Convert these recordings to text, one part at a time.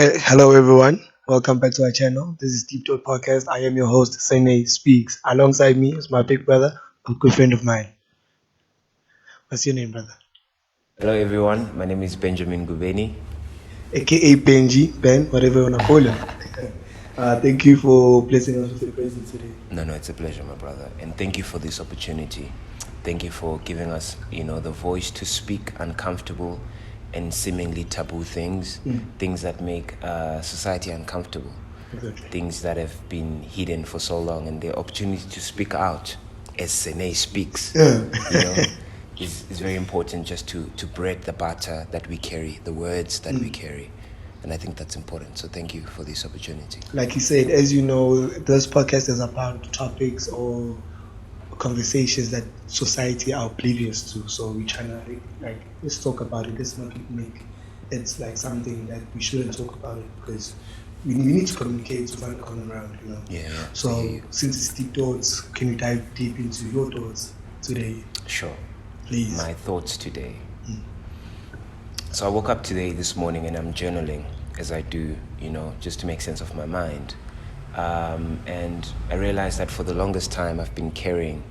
Hello, everyone. Welcome back to our channel. This is Deep Talk Podcast. I am your host, Sene Speaks. Alongside me is my big brother, a good friend of mine. What's your name, brother? Hello everyone, my name is Benjamin Gubeni. AKA Benji, Ben, whatever you want to call him. Thank you for blessing us with your presence today. No, it's a pleasure, my brother, and thank you for this opportunity. Thank you for giving us, the voice to speak uncomfortable and seemingly taboo things, things that make society uncomfortable, Exactly. things that have been hidden for so long, and the opportunity to speak out, as Sene speaks, Yeah. is very important just to break the batter that we carry, the words that we carry. And I think that's important. So thank you for this opportunity. Like you said, as you know, this podcast is about topics or conversations that society are oblivious to. So we're trying to let's talk about it. Let's not make it's like something that we shouldn't talk about it because we need to communicate to find common ground, you know. Yeah. So since it's deep thoughts, can you dive deep into your thoughts today, Sure. please? My thoughts today. So I woke up this morning, and I'm journaling as I do, just to make sense of my mind. And I realized that for the longest time I've been carrying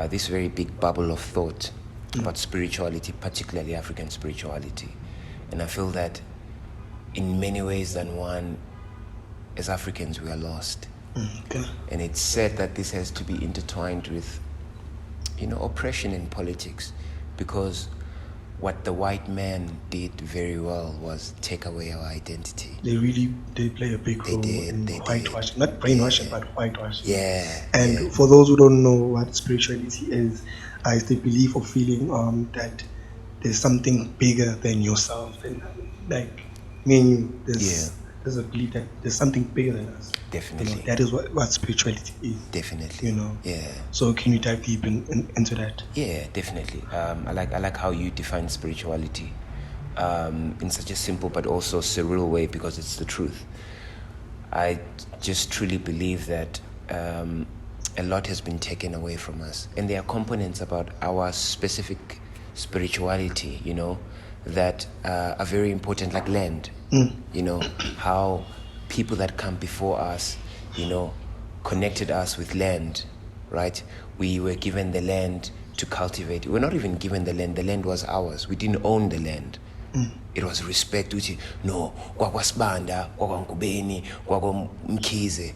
this very big bubble of thought about spirituality, particularly African spirituality. And I feel that in many ways than one, as Africans, we are lost. Okay. And it's said that this has to be intertwined with, oppression in politics, because what the white man did very well was take away our identity. They play a big role in whitewashing, not brainwashing, but whitewashing. Yeah. And for those who don't know what spirituality is the belief or feeling that there's something bigger than yourself, and like me and you, there's a belief that there's something bigger than us. Definitely. That is what spirituality is. Definitely. Yeah. So can you dive deep into that? Yeah, definitely. I like how you define spirituality in such a simple but also surreal way, because it's the truth. I just truly believe that a lot has been taken away from us, and there are components about our specific spirituality, that are very important, like land. How people that come before us, connected us with land, right? We were given the land to cultivate. We were not even given the land was ours. We didn't own the land. It was respect, which, no, kwakwasibanda, kwakwankubeni, kwakwamkhize,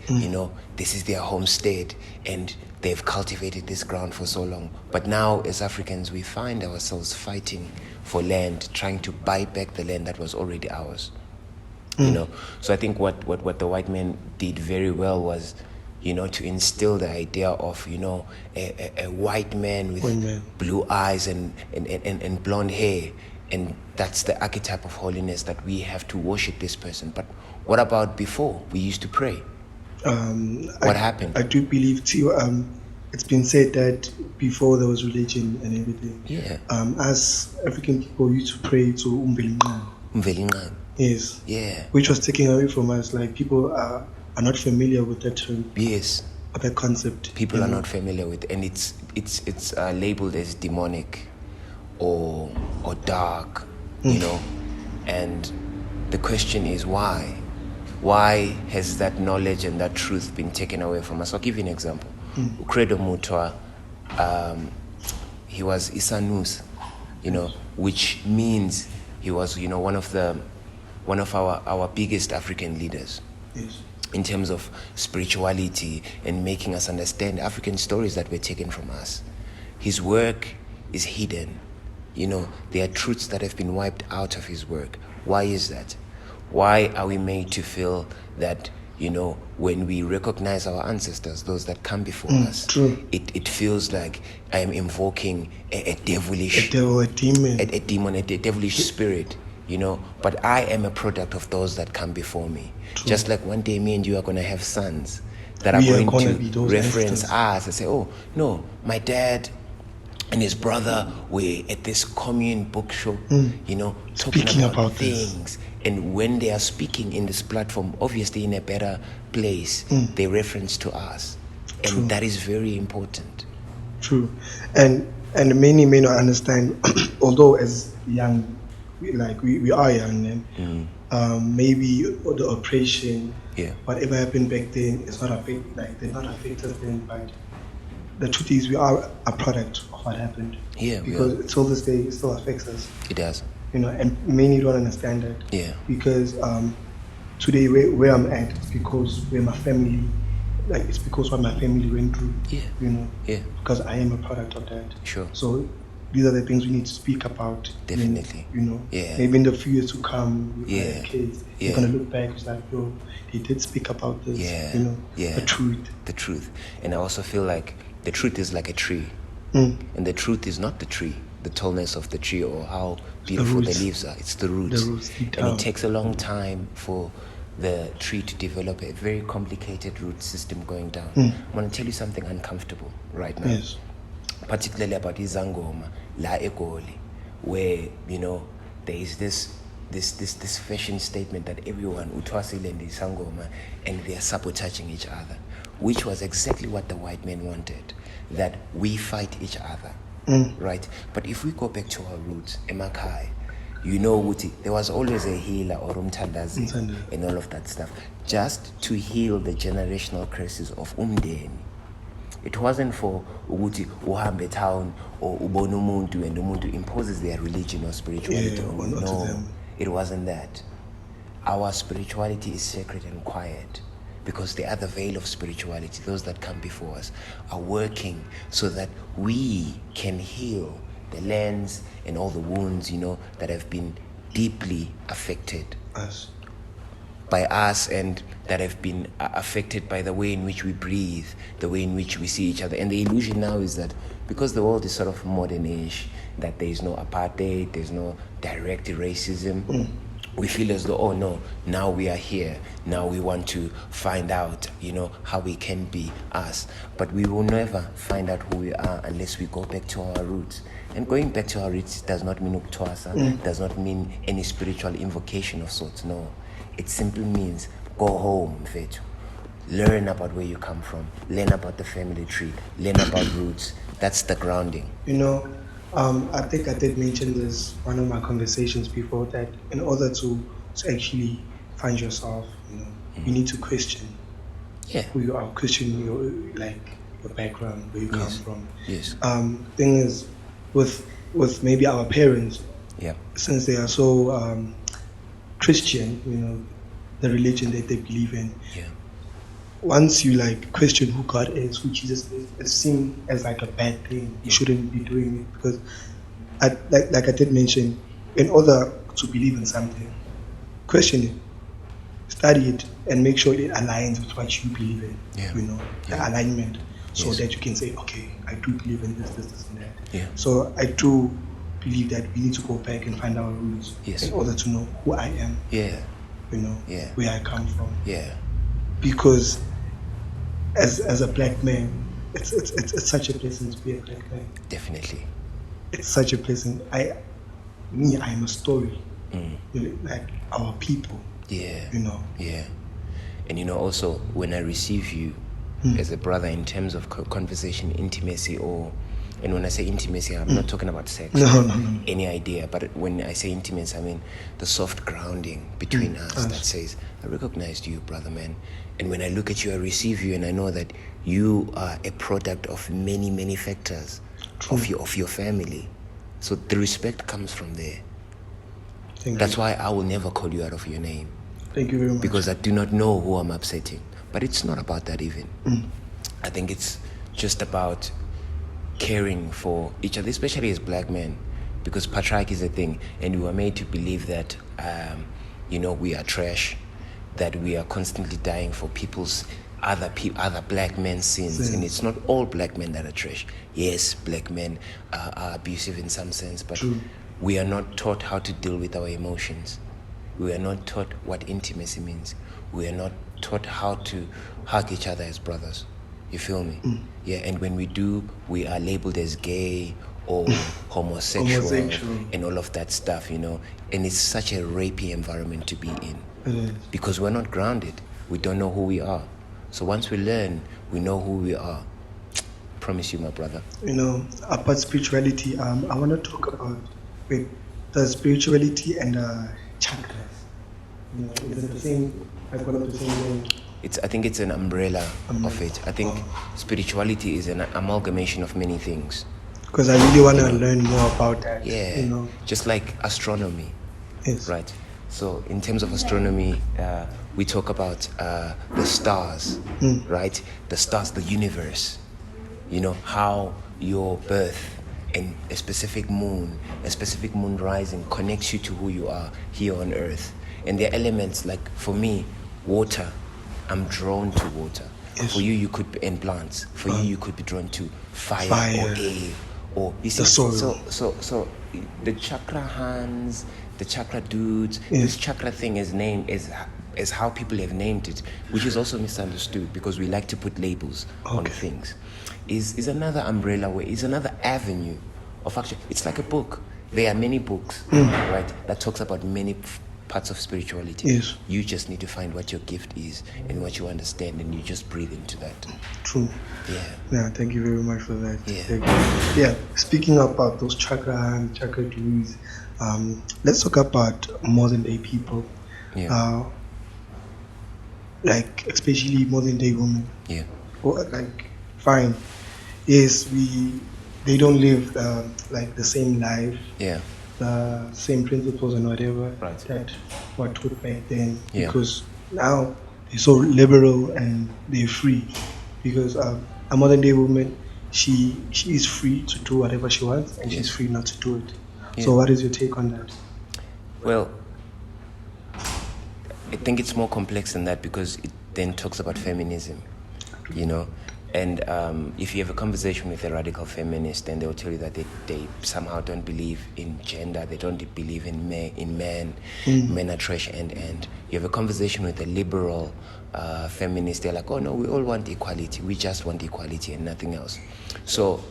this is their homestead, and they've cultivated this ground for so long. But now, as Africans, we find ourselves fighting for land, trying to buy back the land that was already ours. So I think what the white man did very well was, to instill the idea of, a white man with blue eyes and blonde hair. And that's the archetype of holiness, that we have to worship this person. But what about before? We used to pray. What happened? I do believe too. It's been said that before there was religion and everything. Yeah. As African people used to pray to Umvelinqan. Yes. Yeah. Which was taken away from us. Like people are not familiar with that term. Yes. That concept. People are not familiar with, and it's labeled as demonic or dark, and the question is why? Why has that knowledge and that truth been taken away from us? I'll give you an example. Credo Mutwa, he was Isanus, which means he was, one of our biggest African leaders. Yes. In terms of spirituality and making us understand African stories that were taken from us. His work is hidden. There are truths that have been wiped out of his work. Why is that? Why are we made to feel that, when we recognize our ancestors, those that come before us, it feels like I am invoking a devilish, a demon, a devilish spirit, but I am a product of those that come before me. Just like one day me and you are going to have sons that are going to reference us and say, oh, no, my dad and his brother were at this commune bookshop, talking about things. And when they are speaking in this platform, obviously in a better place, they reference to us. And that is very important. True. And many may not understand, although as young, we are young, and maybe the oppression, Yeah. whatever happened back then, is not affect like they're not affected then. But the truth is, we are a product of what happened. Yeah, we Because are. till this day, it still affects us. It does. And many don't understand that. Yeah. Because today, where I'm at, it's because where my family, like it's because what my family went through. Yeah. Yeah. Because I am a product of that. Sure. So these are the things we need to speak about. Definitely. Yeah. Maybe in the few years to come, with Yeah. my kids, Yeah. they're gonna look back. It's like, yo, they did speak about this. Yeah. Yeah. The truth. The truth. And I also feel like the truth is like a tree. And the truth is not the tree, the tallness of the tree or how beautiful the leaves are. It's the roots. The roots deep and down. it takes a long time for the tree to develop a very complicated root system going down. I'm going to tell you something uncomfortable right now. Yes. Particularly about Izangoma, La Egoli, where, there is this fashion statement that everyone, Utwasile and Izangoma, and they are sabotaging each other, which was exactly what the white men wanted, that we fight each other, right? But if we go back to our roots, Emakai, Uti, there was always a healer or umtandazi and all of that stuff, just to heal the generational curses of umdeni. It wasn't for Uguti uhambe town or ubona umuntu and umuntu imposes their religion or spirituality on you. No, it wasn't that. Our spirituality is sacred and quiet because the other veil of spirituality, those that come before us, are working so that we can heal the lands and all the wounds, that have been deeply affected by us and that have been affected by the way in which we breathe, the way in which we see each other. And the illusion now is that because the world is sort of modern-ish, that there is no apartheid, there's no direct racism, we feel as though, oh no, now we are here. Now we want to find out, how we can be us. But we will never find out who we are unless we go back to our roots. And going back to our roots does not mean uktwasa, does not mean any spiritual invocation of sorts, no. It simply means go home, Vetu. Learn about where you come from. Learn about the family tree. Learn about roots. That's the grounding. I think I did mention this one of my conversations before, that in order to actually find yourself, you need to question who you are, question your background, where you come from. Yes. Thing is, with maybe our parents, since they are so Christian, the religion that they believe in. Yeah. Once you question who God is, who Jesus is, it's seen as a bad thing. You shouldn't be doing it because, like I did mention, in order to believe in something, question it, study it, and make sure it aligns with what you believe in. The alignment, so that you can say, okay, I do believe in this, and that. Yeah. So I do believe that we need to go back and find our roots in order to know who I am. Where I come from. Because as a black man, it's such a blessing to be a black man. Definitely. It's such a blessing. I am a story. Like our people. Yeah. And also when I receive you as a brother in terms of conversation, intimacy, and when I say intimacy, I'm not talking about sex. No. Any idea. But when I say intimacy, I mean the soft grounding between us that says, I recognized you, brother, man. And when I look at you, I receive you, and I know that you are a product of many, many factors of your family. So the respect comes from there. That's why I will never call you out of your name. Thank you very much. Because I do not know who I'm upsetting. But it's not about that even. I think it's just about caring for each other, especially as black men, because patriarchy is a thing, and we were made to believe that we are trash, that we are constantly dying for people's other black men's sins. And it's not all black men that are trash. Yes, black men are abusive in some sense, but we are not taught how to deal with our emotions. We are not taught what intimacy means. We are not taught how to hug each other as brothers. You feel me? Yeah, and when we do, we are labeled as gay or homosexual and all of that stuff, And it's such a rapey environment to be in. Because we're not grounded. We don't know who we are. So once we learn, we know who we are. Promise you, my brother. About spirituality, I want to talk about the spirituality and chakras. You know, is it the same? I got up the same name. I think it's an umbrella of it. I think spirituality is an amalgamation of many things. Because I really want to learn more about that. Yeah, You know. just like astronomy, Yes. right? So in terms of astronomy, we talk about the stars, right? The stars, the universe. You know, how your birth and a specific moon rising connects you to who you are here on earth. And there are elements like, for me, water. I'm drawn to water. Yes. For you, you could be in plants. For you could be drawn to fire. Or air. Or you see, the soil. So the chakra hands, the chakra dudes, this chakra thing is named as how people have named it, which is also misunderstood because we like to put labels on things. Is another umbrella way, is another avenue of action. It's like a book. There are many books, right, that talks about many parts of spirituality. Yes. You just need to find what your gift is and what you understand, and you just breathe into that. True. Yeah. Yeah, thank you very much for that. Yeah. Yeah. Speaking about those chakra and chakra dudes, let's talk about modern day people. Yeah. Like especially modern day women. Yeah. Or like fine. Yes, they don't live like the same life. Yeah. The same principles and whatever Right. that were taught back then. Yeah. Because now they're so liberal and they're free. Because a modern day woman, she is free to do whatever she wants, and she's free not to do it. Yeah. So what is your take on that? Well, I think it's more complex than that because it then talks about feminism, you know. And if you have a conversation with a radical feminist, then they'll tell you that they somehow don't believe in gender, they don't believe in men are trash, and you have a conversation with a liberal feminist, they're like, oh no, we all want equality, we just want equality and nothing else. So,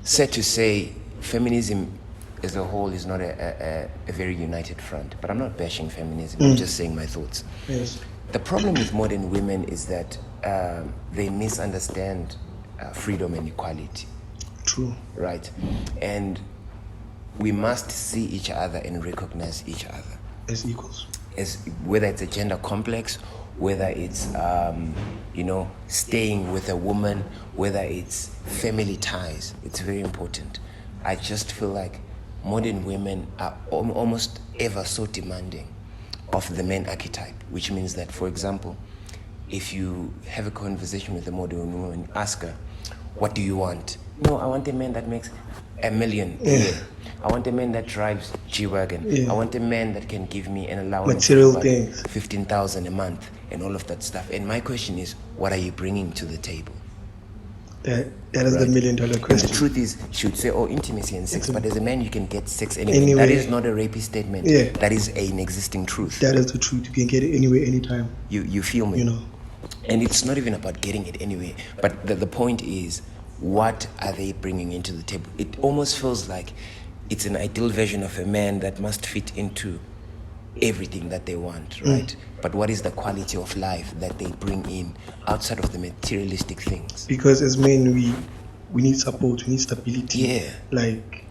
sad to say, feminism as a whole is not a very united front, but I'm not bashing feminism, I'm just saying my thoughts. Yes. The problem with modern women is that they misunderstand freedom and equality. True. Right? And we must see each other and recognize each other As equals. as whether it's a gender complex, whether it's staying with a woman, whether it's family ties. It's very important. I just feel like modern women are almost ever so demanding of the man archetype, which means that, for example, if you have a conversation with a modern woman, ask her, what do you want? No, I want a man that makes $1 million a year. I want a man that drives G-Wagon. Yeah. I want a man that can give me an allowance Material of about things. 15,000 a month and all of that stuff. And my question is, what are you bringing to the table? That is the Right. $1 million And question. the truth is, she would say, oh, intimacy and sex, but as a man, you can get sex anywhere. Anyway. That is not a rapey statement. Yeah. That is an existing truth. That is the truth. You can get it anywhere, anytime. You feel me? You know. And it's not even about getting it anyway. But the point is, what are they bringing into the table? It almost feels like it's an ideal version of a man that must fit into everything that they want, right? But what is the quality of life that they bring in outside of the materialistic things? Because as men, we need support, we need stability. Yeah. Like,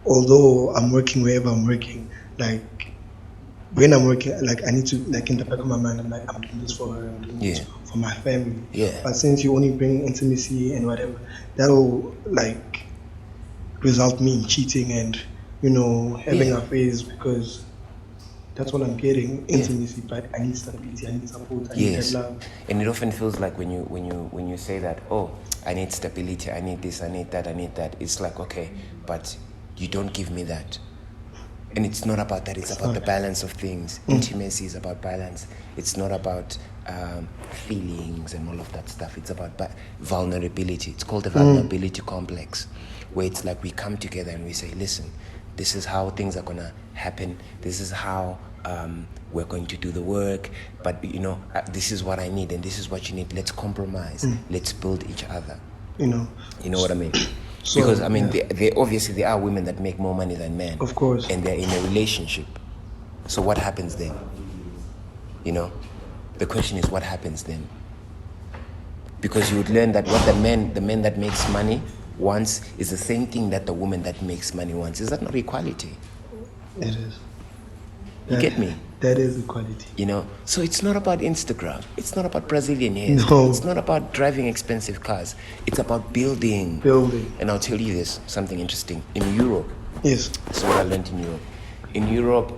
although I'm working wherever I'm working, like, when I'm working, like, I need to, like, in the back of my mind, I'm like, I'm doing this for her, I'm doing this for my family. Yeah. But since you only bring intimacy and whatever, that will, like, result me in cheating and, having affairs, because that's what I'm getting, intimacy, but I need stability, I need support, I need that love. And it often feels like when you say that, oh, I need stability, I need this, I need that, I need that. It's like, okay, but you don't give me that. And it's not about that. It's about the balance of things. Intimacy is about balance. It's not about feelings and all of that stuff. It's about vulnerability. It's called the vulnerability complex, where it's like we come together and we say, listen, this is how things are going to happen. This is how we're going to do the work. But, this is what I need and this is what you need. Let's compromise. Let's build each other. You know what I mean? So, because, obviously there are women that make more money than men. Of course. And they're in a relationship. So what happens then? The question is, what happens then? Because you would learn that what the man that makes money wants is the same thing that the woman that makes money wants. Is that not equality? It is. You get me? That is equality. You know, so it's not about Instagram. It's not about Brazilian hairstyle. No. It's not about driving expensive cars. It's about building. Building. And I'll tell you this, something interesting. In Europe, Yes. this is what I learned in Europe. In Europe,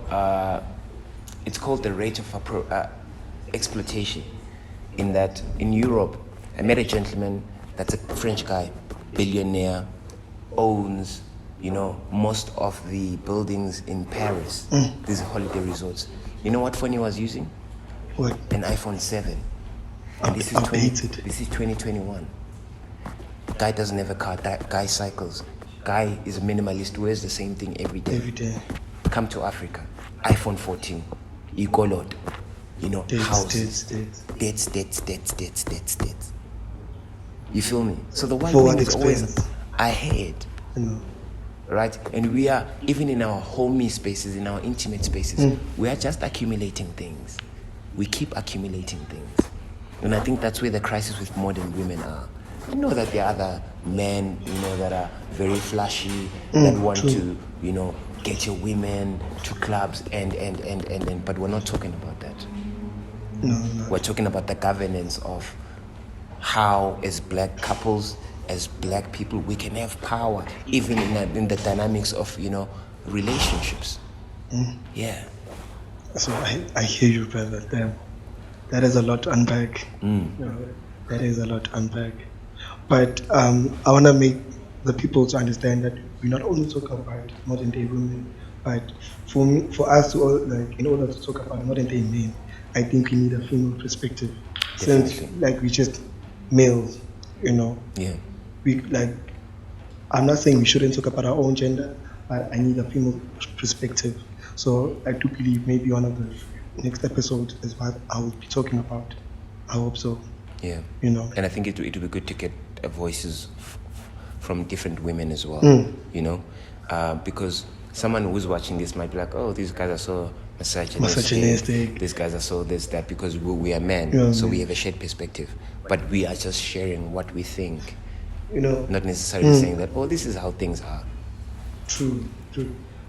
it's called the rate of exploitation. In that, in Europe, I met a gentleman that's a French guy, billionaire, owns, you know, most of the buildings in Paris, these holiday resorts. You know what phone he was using? What? An iPhone 7. And this is Outdated. This is 2021. Guy doesn't have a car. Guy cycles. Guy is a minimalist. Wears the same thing every day. Every day. Come to Africa. iPhone 14. Igolot. You know, houses. Dates. You feel me? So the white For man what is always expense? ahead. Right? And we are, even in our homey spaces, in our intimate spaces, we are just accumulating things. We keep accumulating things. And I think that's where the crisis with modern women are. I know that there are other men, you know, that are very flashy, that want to, you know, get your women to clubs and, but we're not talking about that. No. We're talking about the governance of how, as black couples, as black people, we can have power, even in the dynamics of, you know, relationships. Yeah. So I hear you, brother. Damn. That is a lot to unpack. That is a lot to unpack. But I want to make the people to understand that we not only talk about modern day women, but for us to, like, in order to talk about modern day men, I think we need a female perspective. Definitely. Since, like, we just males, you know. Yeah. We, like, I'm not saying we shouldn't talk about our own gender, but I need a female perspective. So I do believe maybe one of the next episodes is what I will be talking about. I hope so. Yeah. You know. And I think it would be good to get voices from different women as well. You know, because someone who's watching this might be like, oh, these guys are so misogynistic. These guys are so this, that, because we are men, so we have a shared perspective. But we are just sharing what we think. You know. Not necessarily saying that, oh, this is how things are. True.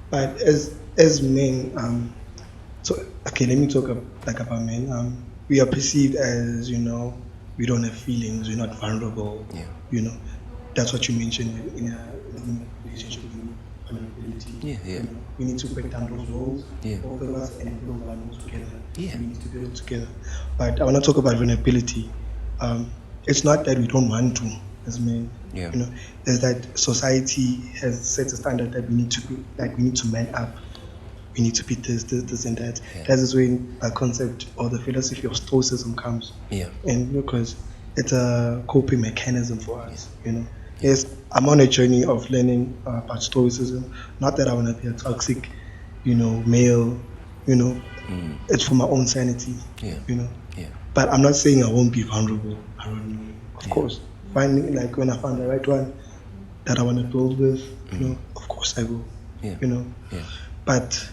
But as men, so okay, let me talk about men. We are perceived as, you know, we don't have feelings, we're not vulnerable. Yeah. You know, that's what you mentioned in a relationship with vulnerability. Yeah. You know, we need to break down those walls, Yeah. both of us, and build one together. Yeah. We need to build together. But I want to talk about vulnerability. It's not that we don't want to as men. Yeah. You know, is that society has set a standard that we need to be, like, we need to man up. We need to be this and that. Yeah. That is when a concept or the philosophy of stoicism comes. Yeah. And because it's a coping mechanism for us, you know. Yes, I'm on a journey of learning about stoicism. Not that I want to be a toxic, you know, male, you know. It's for my own sanity, you know. Yeah. But I'm not saying I won't be vulnerable around you. Of course. Finding, like, when I find the right one that I want to build with, you know, of course I will. Yeah. You know. Yeah. But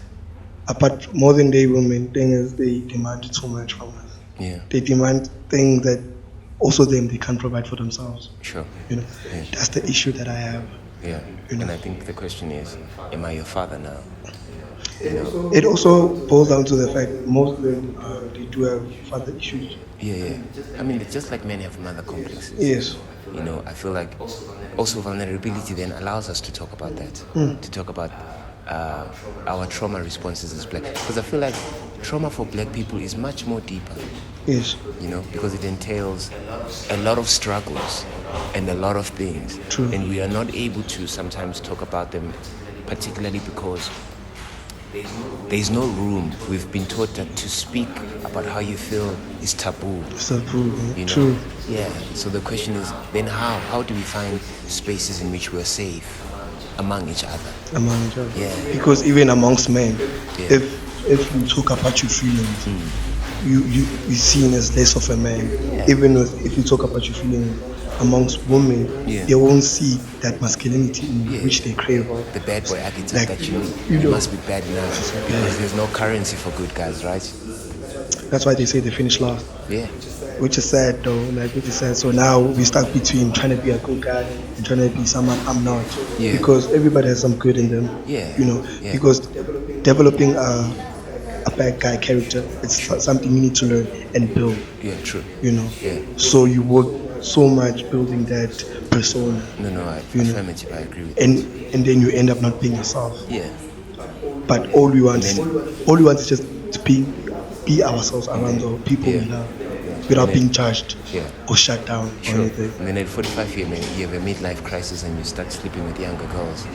apart modern day women, thing is, they demand too much from us. Yeah. They demand things that also they can't provide for themselves. Sure. You know. Yeah. That's the issue that I have. Yeah. You know. And I think the question is, am I your father now? You know? It also boils down to the fact most of them they do have father issues. Yeah. I mean, it's just like men have mother complexes. Yes. You know, I feel like also vulnerability then allows us to talk about that, to talk about our trauma responses as black. Because I feel like trauma for black people is much more deeper. Yes. You know, because it entails a lot of struggles and a lot of things. True. And we are not able to sometimes talk about them, particularly because there's no room. We've been taught that to speak about how you feel is taboo. So true. You know? True. Yeah. So the question is, then how? How do we find spaces in which we're safe among each other? Among each other. Yeah. Because even amongst men, Yeah. if you talk about your feelings, you're seen as less of a man. Yeah. Even if you talk about your feelings amongst women, Yeah. they won't see that masculinity in Yeah. which they crave. The bad boy archetype Like, that you need. you You know. must be bad enough because there's no currency for good guys, right? That's why they say they finish last. Yeah. Which is sad though, which is sad. So now we stuck between trying to be a good guy and trying to be someone I'm not. Yeah. Because everybody has some good in them. Yeah. You know, Yeah. because developing a bad guy character. It's something you need to learn and build. Yeah, true. You know, Yeah. so you work so much building that persona. No, I You know, affirmative. I agree with and that. and then you end up not being yourself. Yeah. But all we And want, then, all we want is just to be ourselves and around then, the people yeah, we love, yeah. without And being then, judged yeah, or shut down or sure. anything. And then at 45 you have a midlife crisis and you start sleeping with younger girls,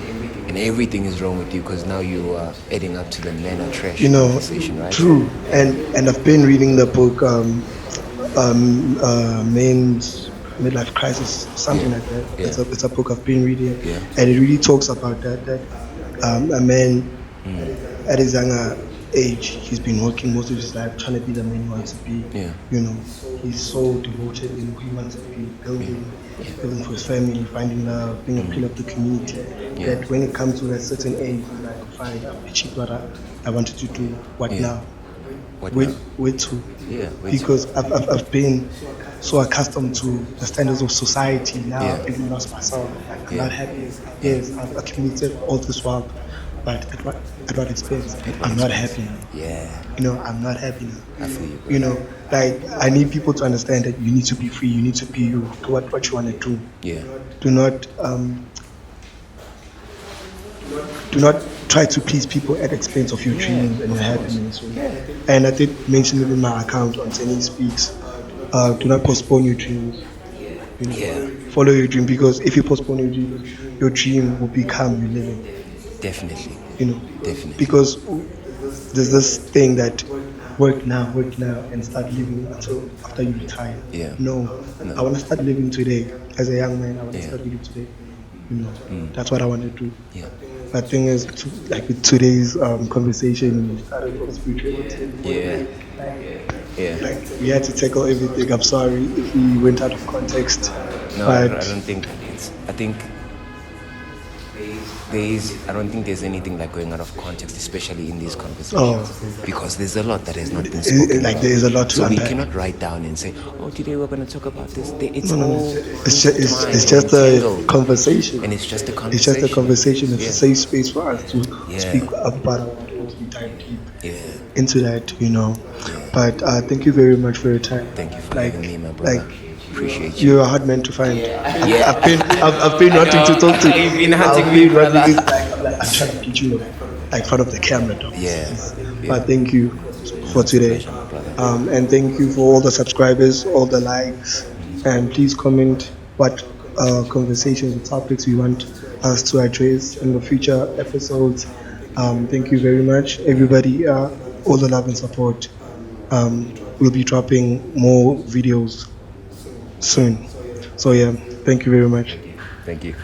and everything is wrong with you because now you are adding up to the men are trash You know, conversation, right? true. And I've been reading the book, Men's Midlife Crisis, something Yeah, like that. yeah, It's a book I've been reading, yeah. and it really talks about that a man at his younger age, he's been working most of his life trying to be the man he wants to be. Yeah. You know, he's so devoted in who he wants to be, building for his family, finding love, being a pillar of the community. Yeah. That when it comes to a certain age, he's like, fine, I've achieved what I wanted to do. What Yeah. now? What now? Where to? Yeah, where to? Because I've been so accustomed to the standards of society now. Yeah. I've really lost myself. Like, I'm Yeah. not happy. Yes, I've accumulated all this wealth, but at what expense? I'm not happy now. Yeah, You know, I'm not happy now. I feel you, bro. You know, like, I need people to understand that you need to be free. You need to be you. Do what you want to do. Yeah, Do not try to please people at expense of your dreams and your happiness. And I did mention it in my account on Tenny Speaks. Do not postpone your dreams. You know, Yeah. follow your dream, because if you postpone your dream will become your living. definitely. You know, Definitely. because there's this thing that work now, and start living until after you retire. Yeah. No, No. I want to start living today. As a young man, I want to Yeah. start living today. You know, that's what I want to do. Yeah, But thing is, like with today's conversation, we started with spirituality. yeah, yeah. Like, we had to tackle everything. I'm sorry if we went out of context. No, but I don't think it's. I think I don't think there's anything like going out of context, especially in these conversations, because there's a lot that has not been spoken like about. there is a lot to So we unpack. cannot write down and say, "Oh, today we're going to talk about this." It's No. all It's just a entangled. conversation. And it's just a It's conversation. just a conversation. It's Yeah. a safe space for us to Yeah. speak about our world, to dive deep Yeah. into that, you know. But thank you very much for your time. Thank you for Like- having me, my brother. like, Appreciate you. You're a hard man to find. Yeah. I've been wanting to talk to you. You've been hunting I've me, been wanting brother. to- I'm trying to get you like front of the camera, though. Yeah. But thank you for today. Pleasure, my brother. And thank you for all the subscribers, all the likes, and please comment what conversations and topics you want us to address in the future episodes. Thank you very much, everybody. All the love and support. We'll be dropping more videos soon. So yeah, thank you very much. Thank you.